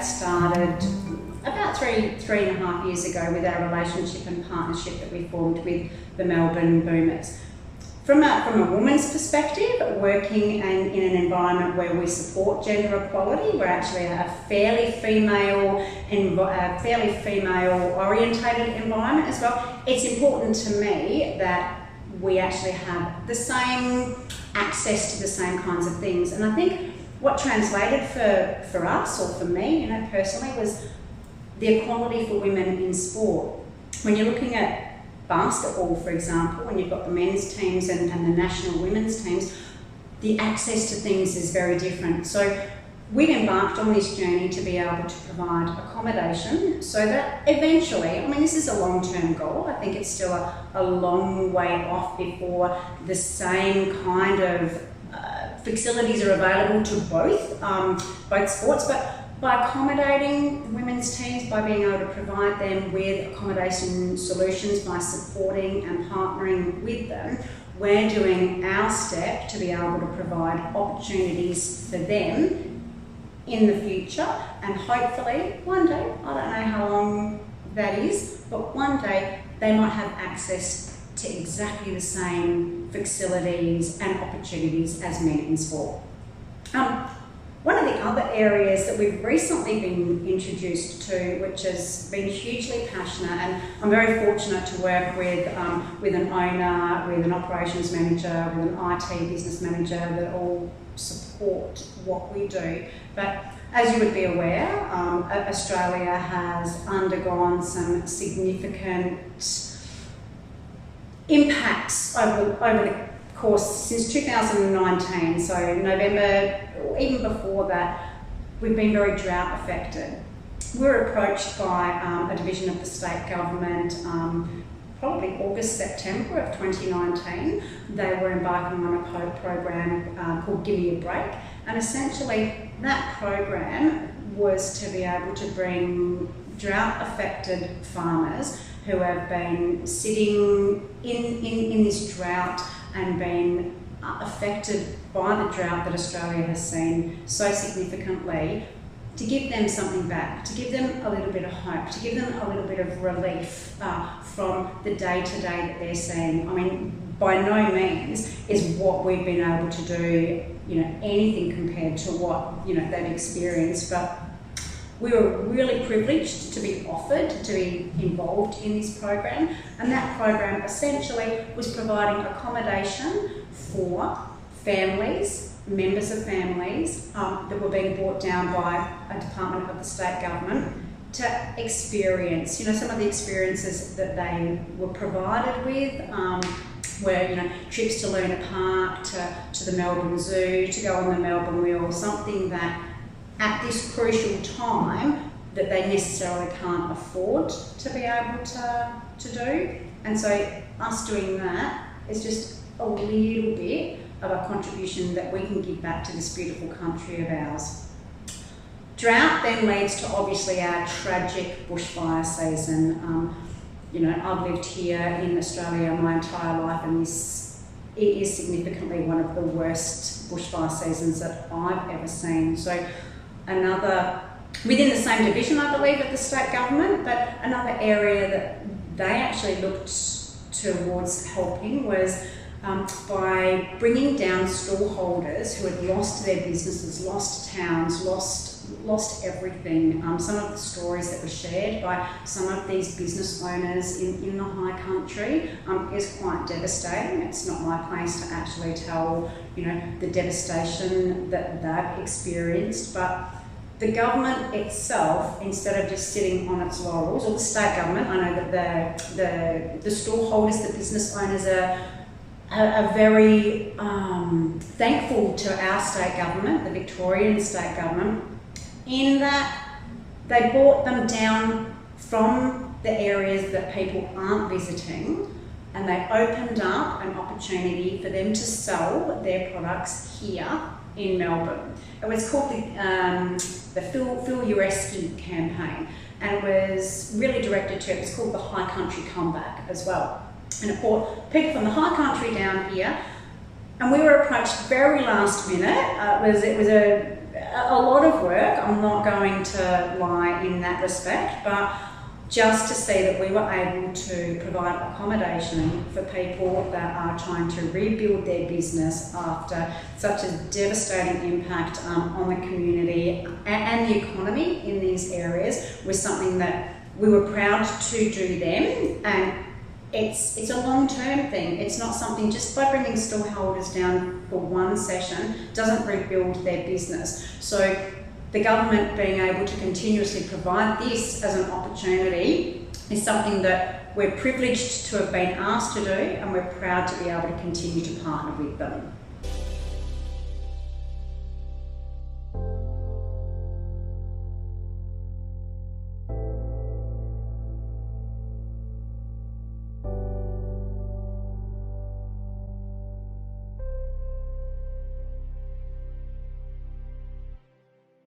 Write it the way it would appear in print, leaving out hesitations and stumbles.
that started about three and a half years ago with our relationship and partnership that we formed with the Melbourne Boomers. From a woman's perspective, working in an environment where we support gender equality, we're actually a fairly female orientated environment as well. It's important to me that we actually have the same access to the same kinds of things. And I think what translated for us, or for me, personally, was the equality for women in sport. When you're looking at basketball, for example, when you've got the men's teams and the national women's teams, the access to things is very different. So we've embarked on this journey to be able to provide accommodation so that eventually, this is a long-term goal, I think it's still a long way off before the same kind of facilities are available to both sports, but by accommodating women's teams, by being able to provide them with accommodation solutions, by supporting and partnering with them, we're doing our step to be able to provide opportunities for them in the future, and hopefully one day, I don't know how long that is, but one day they might have access to exactly the same facilities and opportunities as men in sport. One of the other areas that we've recently been introduced to, which has been hugely passionate, and I'm very fortunate to work with an owner, with an operations manager, with an IT business manager that all support what we do. But as you would be aware, Australia has undergone some significant impacts over the course since 2019, so November, even before that, we've been very drought affected. We were approached by a division of the state government probably August, September of 2019. They were embarking on a program called Give Me a Break, and essentially that program was to be able to bring drought affected farmers who have been sitting in this drought and been affected by the drought that Australia has seen so significantly, to give them something back, to give them a little bit of hope, to give them a little bit of relief from the day-to-day that they're seeing. By no means is what we've been able to do, anything compared to what, they've experienced, but we were really privileged to be offered to be involved in this program, and that program essentially was providing accommodation for families, members of families that were being brought down by a department of the state government to experience, some of the experiences that they were provided with were, trips to Luna Park, to the Melbourne Zoo, to go on the Melbourne Wheel, something that at this crucial time that they necessarily can't afford to be able to do. And so us doing that is just a little bit of a contribution that we can give back to this beautiful country of ours. Drought then leads to obviously our tragic bushfire season. I've lived here in Australia my entire life, and it is significantly one of the worst bushfire seasons that I've ever seen. So another, within the same division I believe at the state government, but another area that they actually looked towards helping was by bringing down stallholders who had lost their businesses, lost towns, lost everything. Some of the stories that were shared by some of these business owners in the high country is quite devastating. It's not my place to actually tell, the devastation that they've experienced, but the government itself, instead of just sitting on its laurels, or the state government, I know that the stallholders, the business owners are very thankful to our state government, the Victorian state government, in that they brought them down from the areas that people aren't visiting, and they opened up an opportunity for them to sell their products here in Melbourne. It was called the Fill Your Esky campaign, and it was really directed to, it was called the High Country Comeback as well. And it brought people from the high country down here, and we were approached very last minute. It was a a lot of work, I'm not going to lie in that respect, but just to see that we were able to provide accommodation for people that are trying to rebuild their business after such a devastating impact on the community and the economy in these areas was something that we were proud to do them. And it's a long-term thing. It's not something just by bringing stallholders down for one session doesn't rebuild their business. So the government being able to continuously provide this as an opportunity is something that we're privileged to have been asked to do, and we're proud to be able to continue to partner with them.